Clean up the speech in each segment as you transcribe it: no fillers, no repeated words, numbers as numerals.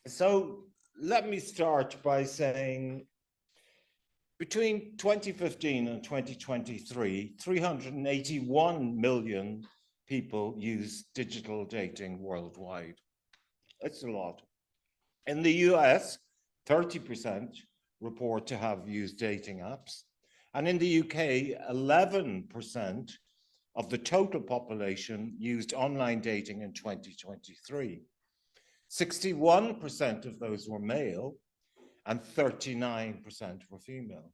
So let me start by saying between 2015 and 2023, 381 million people use digital dating worldwide. That's a lot. In the US, 30% report to have used dating apps. And in the UK, 11% of the total population used online dating in 2023. 61% of those were male and 39% were female.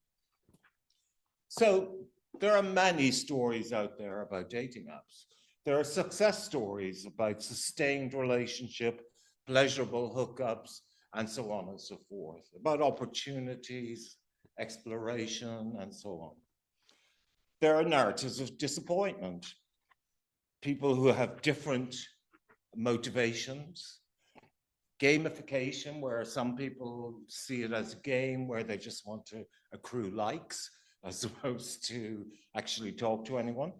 So there are many stories out there about dating apps. There are success stories about sustained relationship, pleasurable hookups, and so on and so forth, about opportunities, exploration, and so on. There are narratives of disappointment, people who have different motivations, gamification, where some people see it as a game where they just want to accrue likes as opposed to actually talk to anyone.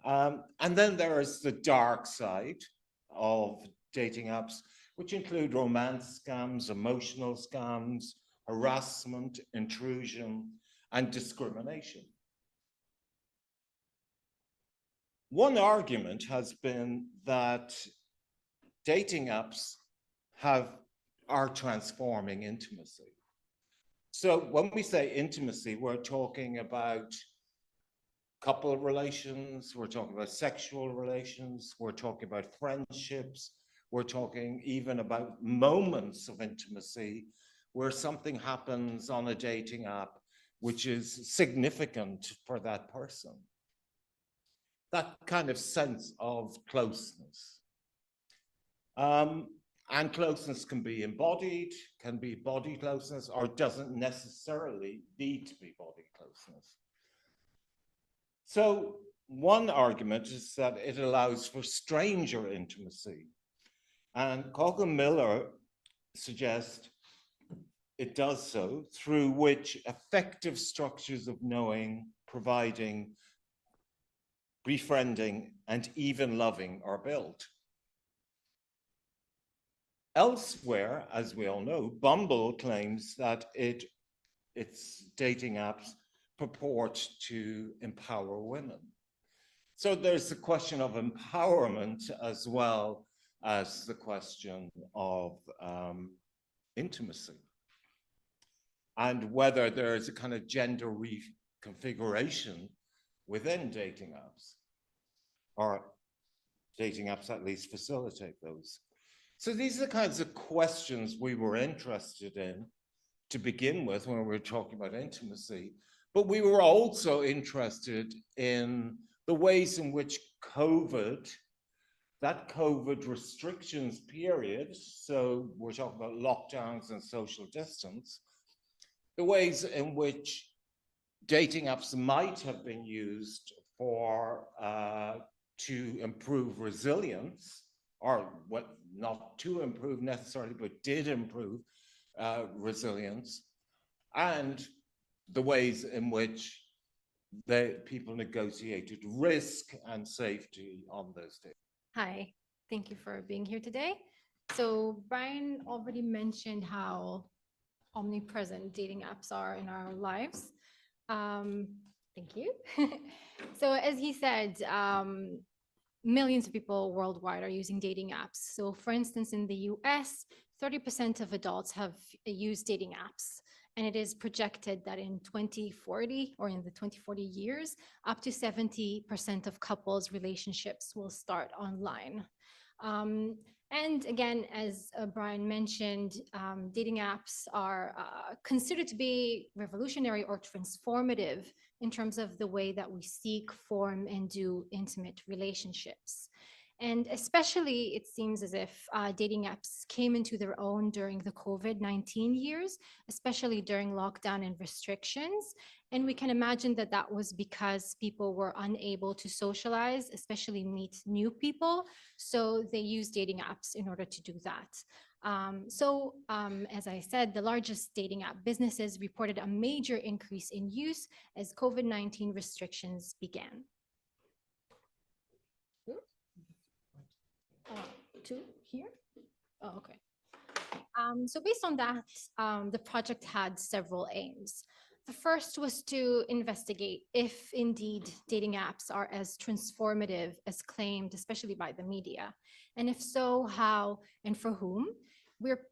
And then there is the dark side of dating apps, which include romance scams, emotional scams, harassment, intrusion, and discrimination. One argument has been that dating apps are transforming intimacy. So when we say intimacy, we're talking about couple relations, we're talking about sexual relations, we're talking about friendships, we're talking even about moments of intimacy where something happens on a dating app which is significant for that person. That kind of sense of closeness. And closeness can be embodied, can be body closeness, or doesn't necessarily need to be body closeness. So one argument is that it allows for stranger intimacy. And Coggan-Miller suggests it does so through which effective structures of knowing, providing, befriending, and even loving are built. Elsewhere, as we all know, Bumble claims that its dating apps purport to empower women. So there's the question of empowerment as well as the question of intimacy, and whether there is a kind of gender reconfiguration within dating apps, or dating apps at least facilitate those. So these are the kinds of questions we were interested in to begin with when we were talking about intimacy, but we were also interested in the ways in which that COVID restrictions period, so we're talking about lockdowns and social distance, the ways in which dating apps might have been used to improve resilience, or what, not to improve necessarily, but did improve resilience, and the ways in which people negotiated risk and safety on those days. Hi, thank you for being here today. So Brian already mentioned how omnipresent dating apps are in our lives. Thank you. So as he said, millions of people worldwide are using dating apps. So for instance, in the US, 30% of adults have used dating apps. And it is projected that in 2040, or in the 2040 years, up to 70% of couples' relationships will start online. And again, as Brian mentioned, dating apps are considered to be revolutionary or transformative in terms of the way that we seek, form, and do intimate relationships. And especially, it seems as if dating apps came into their own during the COVID-19 years, especially during lockdown and restrictions. And we can imagine that that was because people were unable to socialize, especially meet new people. So they used dating apps in order to do that. As I said, the largest dating app businesses reported a major increase in use as COVID-19 restrictions began. Two here? Oh, okay. So based on that, the project had several aims. The first was to investigate if indeed dating apps are as transformative as claimed, especially by the media. And if so, how and for whom?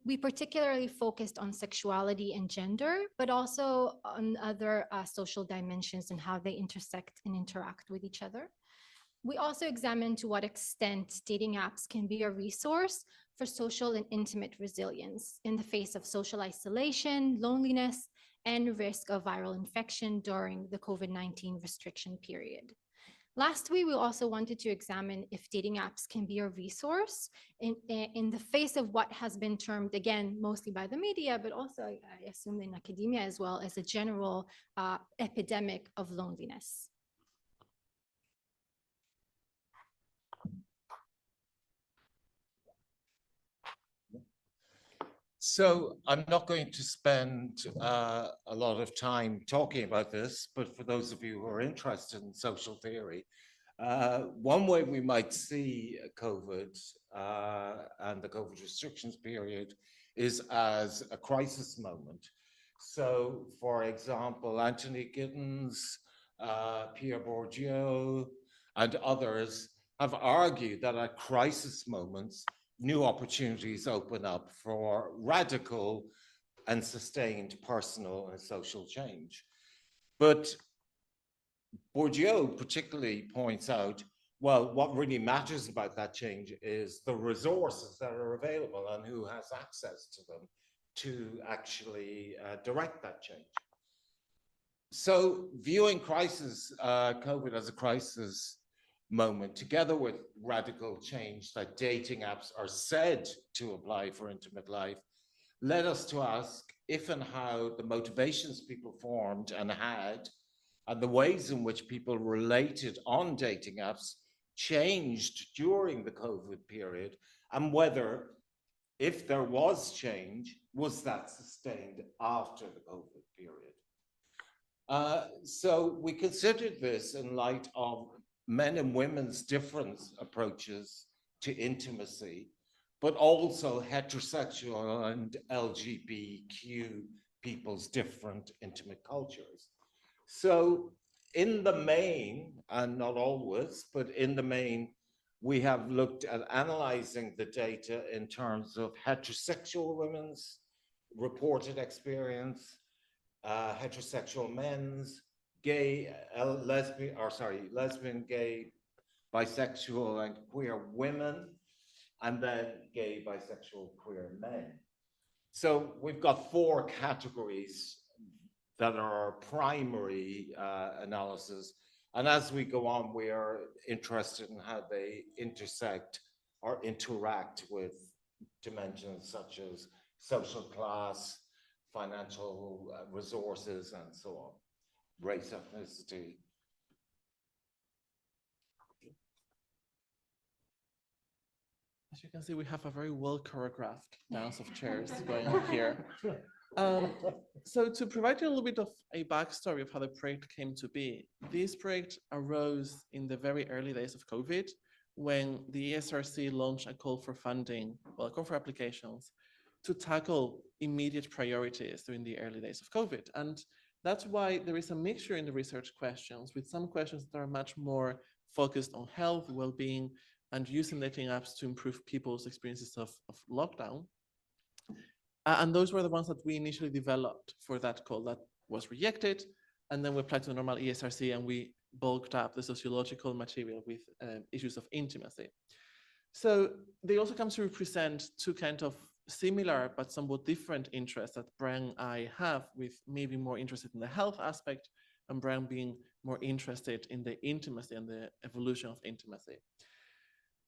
We particularly focused on sexuality and gender, but also on other social dimensions and how they intersect and interact with each other. We also examined to what extent dating apps can be a resource for social and intimate resilience in the face of social isolation, loneliness, and risk of viral infection during the COVID-19 restriction period. Lastly, we also wanted to examine if dating apps can be a resource in the face of what has been termed, again, mostly by the media, but also, I assume in academia as well, as a general epidemic of loneliness. So I'm not going to spend a lot of time talking about this, but for those of you who are interested in social theory, one way we might see COVID and the COVID restrictions period is as a crisis moment. So, for example, Anthony Giddens, Pierre Bourdieu, and others have argued that at crisis moments, new opportunities open up for radical and sustained personal and social change. But Bourdieu particularly points out, well, what really matters about that change is the resources that are available and who has access to them to actually direct that change. So viewing COVID as a crisis moment, together with radical change that dating apps are said to apply for intimate life, led us to ask if and how the motivations people formed and had, and the ways in which people related on dating apps changed during the COVID period, and whether, if there was change, was that sustained after the COVID period. So we considered this in light of men and women's different approaches to intimacy, but also heterosexual and LGBTQ people's different intimate cultures. So in the main, and not always, but in the main, we have looked at analyzing the data in terms of heterosexual women's reported experience, heterosexual men's, gay, lesbian, gay, bisexual, and queer women, and then gay, bisexual, queer men. So we've got 4 categories that are our primary analysis. And as we go on, we are interested in how they intersect or interact with dimensions such as social class, financial resources, and so on, race, ethnicity. As you can see, we have a very well choreographed dance of chairs going on here. So to provide you a little bit of a backstory of how the project came to be, this project arose in the very early days of COVID, when the ESRC launched a call for funding, well, a call for applications to tackle immediate priorities during the early days of COVID. And that's why there is a mixture in the research questions, with some questions that are much more focused on health, well-being, and using dating apps to improve people's experiences of lockdown. And those were the ones that we initially developed for that call that was rejected. And then we applied to the normal ESRC and we bulked up the sociological material with issues of intimacy. So they also come to represent 2 kind of similar but somewhat different interests that Brian and I have, with maybe more interested in the health aspect and Brian being more interested in the intimacy and the evolution of intimacy.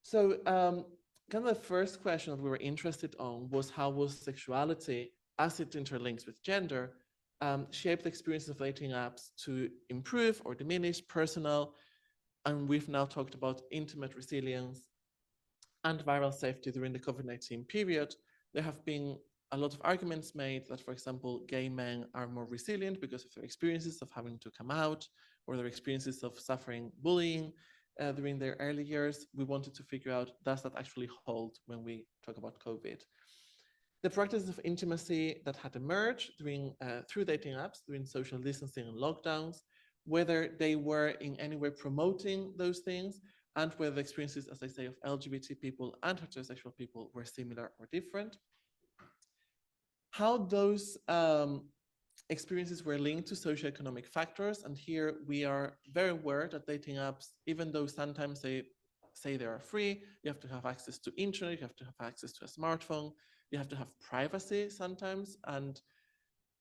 So kind of the first question that we were interested on was how was sexuality, as it interlinks with gender, shape the experiences of dating apps to improve or diminish personal, and we've now talked about intimate resilience and viral safety during the COVID-19 period. There have been a lot of arguments made that, for example, gay men are more resilient because of their experiences of having to come out or their experiences of suffering bullying during their early years. We wanted to figure out, does that actually hold when we talk about COVID? the practices of intimacy that had emerged through dating apps, during social distancing and lockdowns, whether they were in any way promoting those things, and whether the experiences, as I say, of LGBT people and heterosexual people were similar or different. How those experiences were linked to socioeconomic factors, and here we are very aware that dating apps, even though sometimes they say they are free, you have to have access to internet, you have to have access to a smartphone, you have to have privacy sometimes, and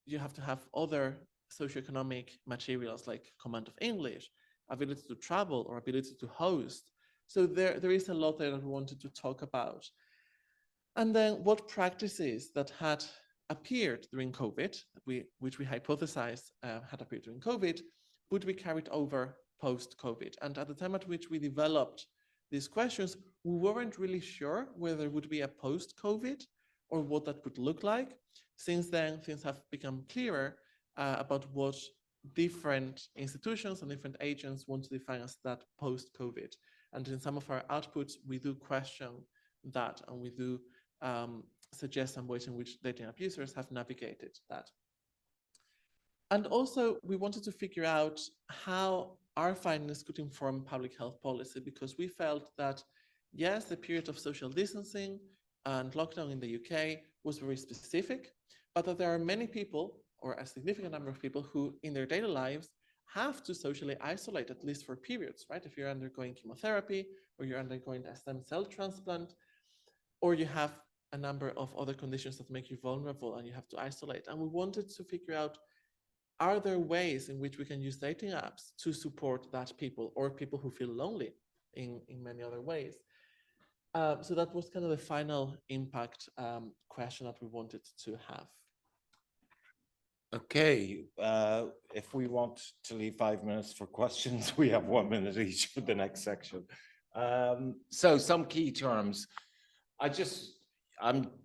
you have to have other socioeconomic materials like command of English, ability to travel, or ability to host. So there is a lot there that we wanted to talk about. And then what practices that had appeared during COVID, which we hypothesized had appeared during COVID, would be carried over post-COVID. And at the time at which we developed these questions, we weren't really sure whether there would be a post-COVID or what that would look like. Since then, things have become clearer about what different institutions and different agents want to define as that post-COVID. And in some of our outputs, we do question that, and we do suggest some ways in which dating app users have navigated that. And also, we wanted to figure out how our findings could inform public health policy, because we felt that, yes, the period of social distancing and lockdown in the UK was very specific, but that there are many people, or a significant number of people, who in their daily lives have to socially isolate, at least for periods, right? If you're undergoing chemotherapy, or you're undergoing a stem cell transplant, or you have a number of other conditions that make you vulnerable and you have to isolate. And we wanted to figure out, are there ways in which we can use dating apps to support that people, or people who feel lonely in many other ways? So that was kind of the final impact question that we wanted to have. Okay, if we want to leave 5 minutes for questions, we have 1 minute each for the next section. So some key terms. I'm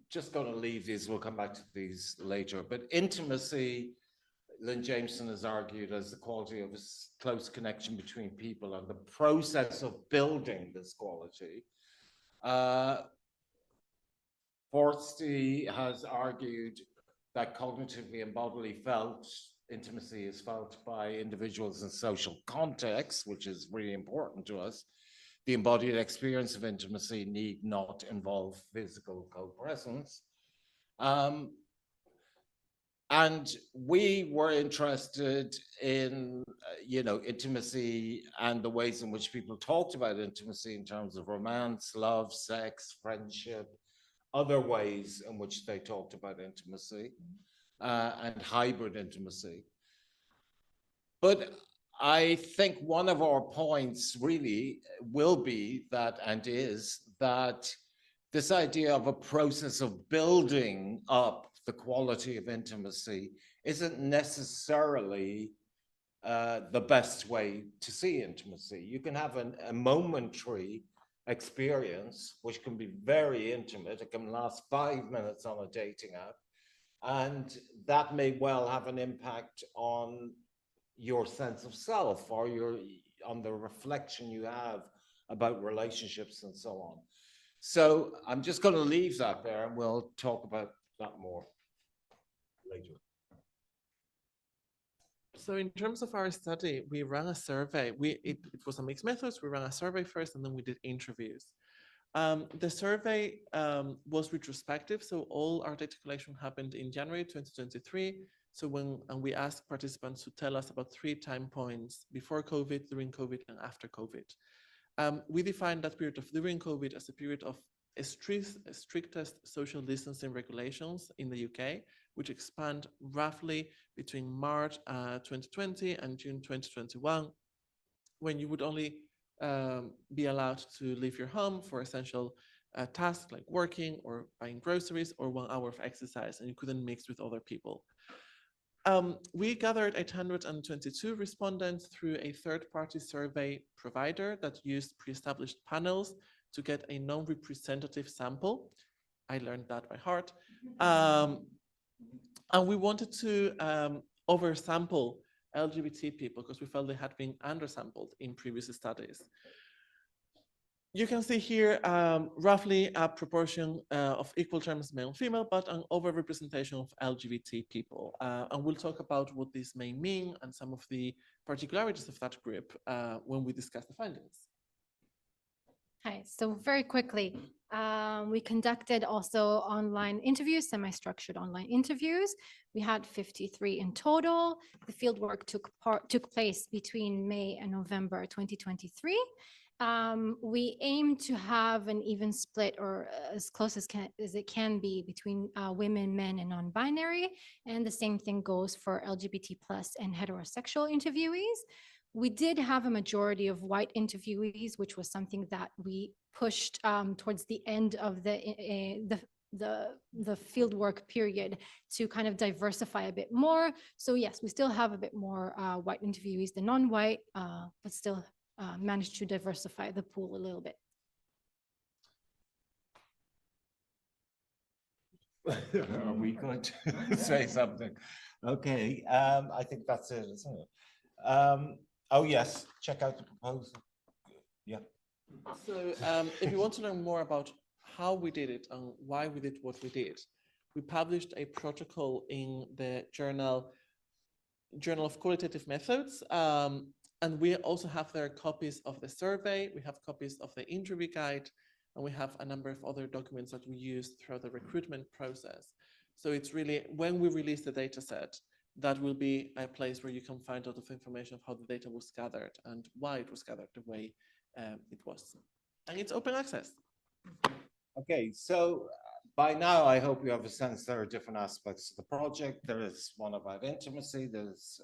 just going to leave these, we'll come back to these later, but intimacy, Lynn Jameson has argued, as the quality of a close connection between people and the process of building this quality. Forsti has argued that cognitively and bodily felt intimacy is felt by individuals in social contexts, which is really important to us. The embodied experience of intimacy need not involve physical co-presence. And we were interested in, intimacy and the ways in which people talked about intimacy in terms of romance, love, sex, friendship, other ways in which they talked about intimacy and hybrid intimacy. But I think one of our points really will be that, and is, that this idea of a process of building up the quality of intimacy isn't necessarily the best way to see intimacy. You can have a momentary experience, which can be very intimate. It can last 5 minutes on a dating app, and that may well have an impact on your sense of self, or on the reflection you have about relationships and so on. So I'm just going to leave that there, and we'll talk about that more later. So in terms of our study, we ran a survey. It was a mixed methods. We ran a survey first, and then we did interviews. The survey was retrospective, so all our data collection happened in January 2023. So and we asked participants to tell us about 3 time points before COVID, during COVID, and after COVID. We defined that period of during COVID as a period of strictest social distancing regulations in the UK, which expand roughly between March 2020 and June 2021, when you would only be allowed to leave your home for essential tasks like working or buying groceries or 1 hour of exercise, and you couldn't mix with other people. We gathered 822 respondents through a third-party survey provider that used pre-established panels to get a non-representative sample. I learned that by heart. And we wanted to oversample LGBT people because we felt they had been undersampled in previous studies. You can see here roughly a proportion of equal terms male and female, but an overrepresentation of LGBT people. And we'll talk about what this may mean and some of the particularities of that group when we discuss the findings. Hi, so very quickly, we conducted also online interviews, semi-structured online interviews. We had 53 in total. The fieldwork took place between May and November 2023. We aim to have an even split or as close as it can be between women, men, and non-binary. And the same thing goes for LGBT plus and heterosexual interviewees. We did have a majority of white interviewees, which was something that we pushed towards the end of the fieldwork period to kind of diversify a bit more. So yes, we still have a bit more white interviewees than non-white, but still managed to diversify the pool a little bit. Are we going to say something? Okay, I think that's it, isn't it? Oh, yes, check out the proposal. Yeah. So if you want to learn more about how we did it and why we did what we did, we published a protocol in the Journal of Qualitative Methods. And we also have there copies of the survey, we have copies of the interview guide, and we have a number of other documents that we used throughout the recruitment process. So it's really, when we release the data set, that will be a place where you can find out of information of how the data was gathered and why it was gathered the way it was. And it's open access. Okay, so by now I hope you have a sense there are different aspects of the project. There is one about intimacy, there's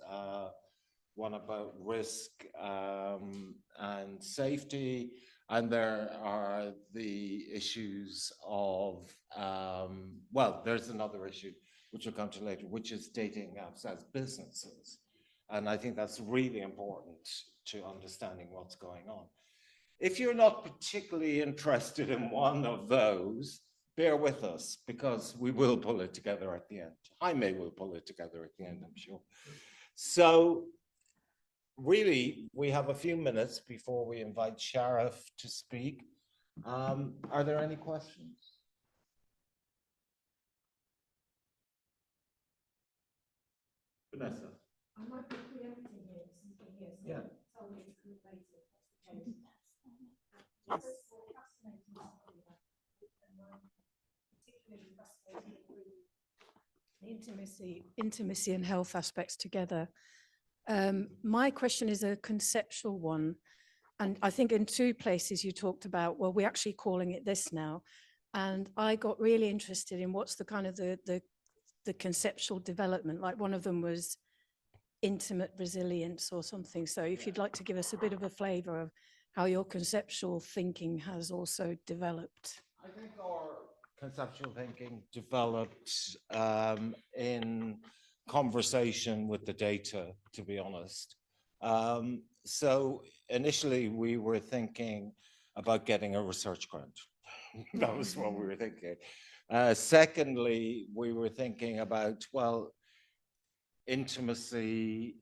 one about risk and safety, and there are the issues of, well, there's another issue which we'll come to later, which is dating apps as businesses. And I think that's really important to understanding what's going on. If you're not particularly interested in one of those, bear with us because we will pull it together at the end. Jaime will pull it together at the end, I'm sure. So really, we have a few minutes before we invite Sheriff to speak. Are there any questions? Vanessa. I might be preempting here, something here, so Yeah. tell me if you're later. Yes. Particularly fascinating the intimacy and health aspects together. My question is a conceptual one. And I think in two places you talked about, well, we're actually calling it this now. And I got really interested in what's the kind of the conceptual development. Like one of them was intimate resilience or something. So if you'd like to give us a bit of a flavor of how your conceptual thinking has also developed. I think our conceptual thinking developed in conversation with the data, to be honest. So initially we were thinking about getting a research grant. That was what we were thinking. Secondly, we were thinking about, well, intimacy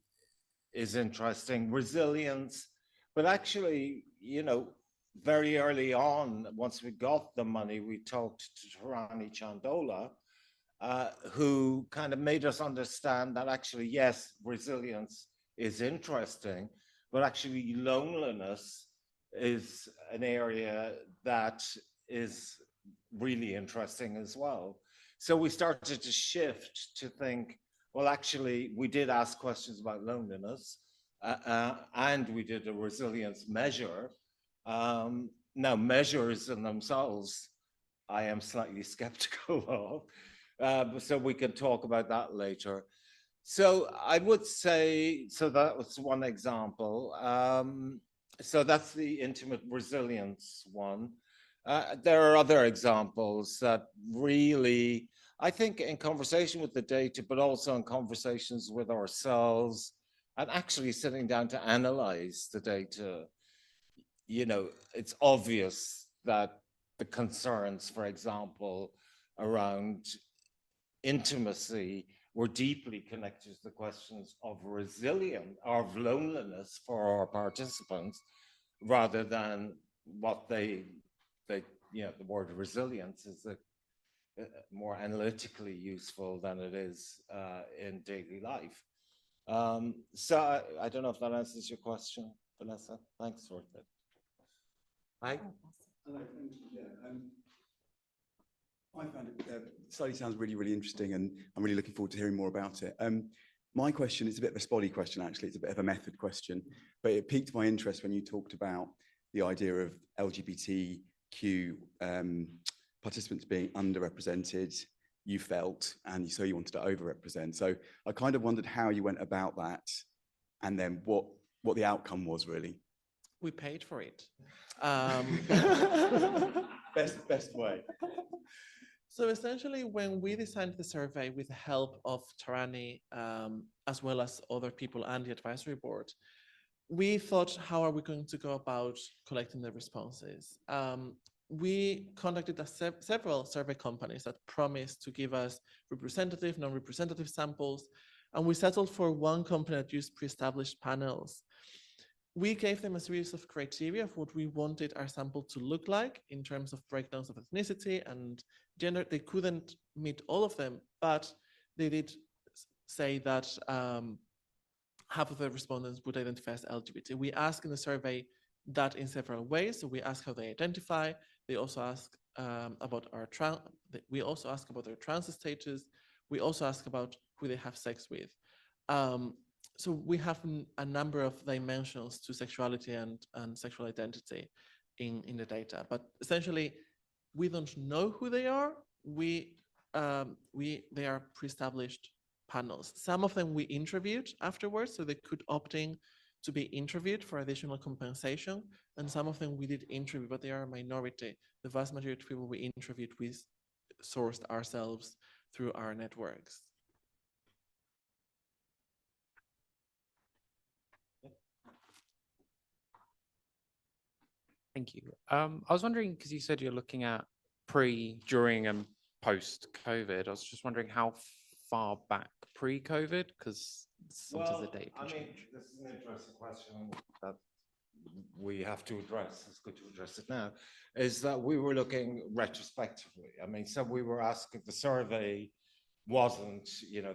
is interesting, resilience, but actually, you know, very early on, once we got the money, we talked to Tarani Chandola, who kind of made us understand that actually, yes, resilience is interesting, but actually loneliness is an area that is really interesting as well. So we started to shift to think, well, actually, we did ask questions about loneliness, and we did a resilience measure. Now, measures in themselves, I am slightly skeptical of, so we can talk about that later. So I would say, so that was one example. So that's the intimate resilience one. There are other examples that really, I think in conversation with the data, but also in conversations with ourselves, and actually sitting down to analyze the data, you know, it's obvious that the concerns, for example, around intimacy were deeply connected to the questions of resilience, of loneliness for our participants, rather than what they, the word resilience is more analytically useful than it is in daily life. So I don't know if that answers your question, Vanessa. Thanks for that. Hi. Hello, thank you. Yeah, I found it, the study sounds really, really interesting, and I'm really looking forward to hearing more about it. My question is a bit of a spotty question, actually. It's a bit of a method question, but it piqued my interest when you talked about the idea of LGBTQ participants being underrepresented, you felt, and so you wanted to overrepresent. So I kind of wondered how you went about that, and then what the outcome was, really. We paid for it. Best way. So essentially, when we designed the survey with the help of Tarani, as well as other people and the advisory board, we thought, how are we going to go about collecting the responses? We contacted several survey companies that promised to give us representative, non-representative samples, and we settled for one company that used pre-established panels. We gave them a series of criteria of what we wanted our sample to look like in terms of breakdowns of ethnicity and gender. They couldn't meet all of them, but they did say that half of the respondents would identify as LGBT. We asked in the survey that in several ways. So we ask how they identify. They also ask about our we also ask about their trans status. We also ask about who they have sex with. So we have a number of dimensions to sexuality and sexual identity in the data, but essentially we don't know who they are. They are pre-established panels. Some of them we interviewed afterwards, so they could opt in to be interviewed for additional compensation, and some of them we did interview, but they are a minority. The vast majority of people we interviewed, we sourced ourselves through our networks. Thank you. I was wondering, because you said you're looking at pre, during, and post-COVID. I was just wondering how far back pre-COVID, because sometimes the date can change. This is an interesting question that we have to address. It's good to address it now. Is that we were looking retrospectively. I mean, so we were asking, the survey wasn't,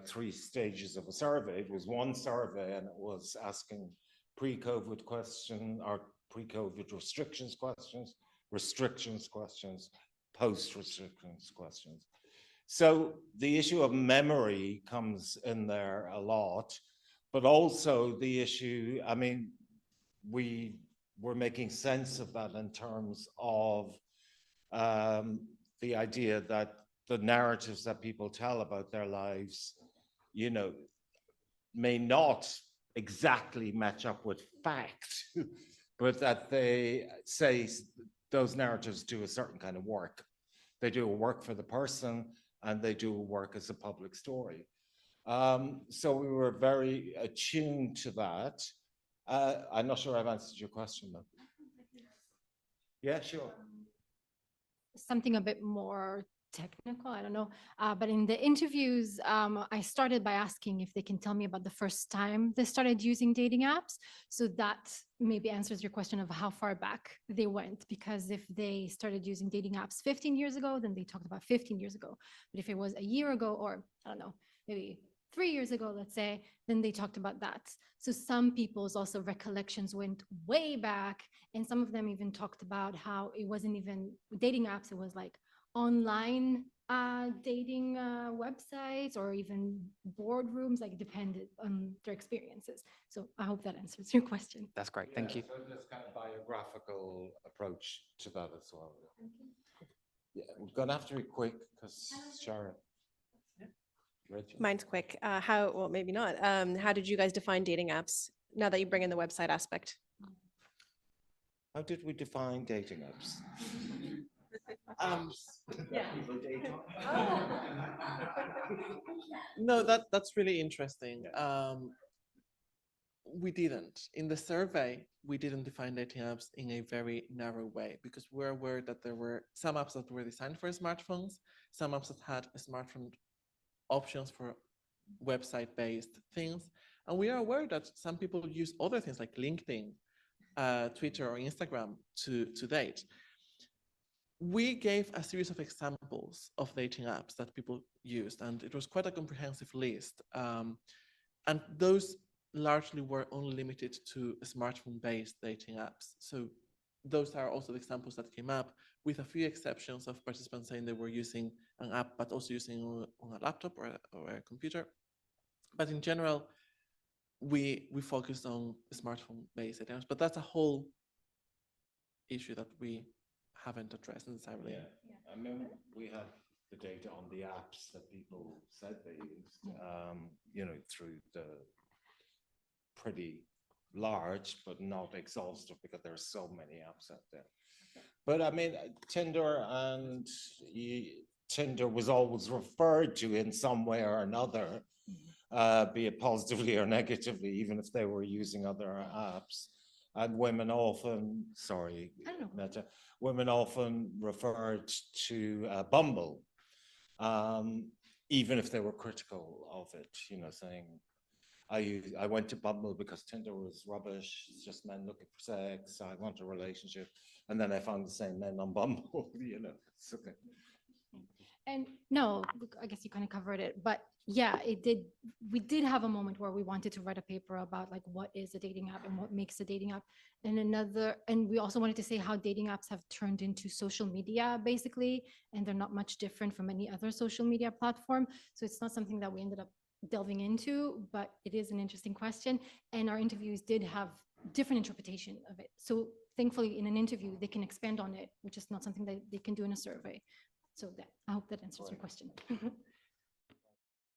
3 stages of a survey. It was one survey, and it was asking pre-COVID question or pre-COVID restrictions questions, post-restrictions questions. So the issue of memory comes in there a lot, but also the issue, I mean, we were making sense of that in terms of the idea that the narratives that people tell about their lives, may not exactly match up with fact, but that they say those narratives do a certain kind of work. They do a work for the person, and they do a work as a public story. So we were very attuned to that. I'm not sure I've answered your question, though. Yeah, sure. Something a bit more technical, I don't know. But in the interviews, I started by asking if they can tell me about the first time they started using dating apps. So that maybe answers your question of how far back they went, because if they started using dating apps 15 years ago, then they talked about 15 years ago. But if it was a year ago, or I don't know, maybe 3 years ago, let's say, then they talked about that. So some people's also recollections went way back, and some of them even talked about how it wasn't even dating apps, it was like online dating websites or even boardrooms, like depended on their experiences. So I hope that answers your question. That's great. Thank you. So there's kind of biographical approach to that as well. Yeah, we're gonna have to be quick because Sharon. Mine's quick. Well, maybe not. How did you guys define dating apps now that you bring in the website aspect? How did we define dating apps? No, that's really interesting. We didn't. In the survey, we didn't define dating apps in a very narrow way, because we're aware that there were some apps that were designed for smartphones, some apps that had a smartphone options for website-based things. And we are aware that some people use other things like LinkedIn Twitter or Instagram to date. We gave a series of examples of dating apps that people used, and it was quite a comprehensive list. And those largely were only limited to smartphone-based dating apps. So those are also the examples that came up, with a few exceptions of participants saying they were using an app, but also using on a laptop or a computer. But in general, we focused on smartphone-based dating apps, but that's a whole issue that we haven't addressed necessarily. Yeah, I mean, we have the data on the apps that people said they used, you know, through the pretty large, but not exhaustive, because there are so many apps out there. But I mean, Tinder was always referred to in some way or another, be it positively or negatively, even if they were using other apps. And women often, sorry, Neta, women often referred to Bumble, even if they were critical of it, you know, saying, I went to Bumble because Tinder was rubbish. It's just men looking for sex. I want a relationship. And then I found the same men on Bumble, you know, it's okay. And no, I guess you kind of covered it, but yeah, we did have a moment where we wanted to write a paper about like what is a dating app and what makes a dating app. And we also wanted to say how dating apps have turned into social media basically, and they're not much different from any other social media platform. So it's not something that we ended up delving into, but it is an interesting question. And our interviews did have different interpretation of it. So thankfully in an interview, they can expand on it, which is not something that they can do in a survey. So that, I hope that answers your question.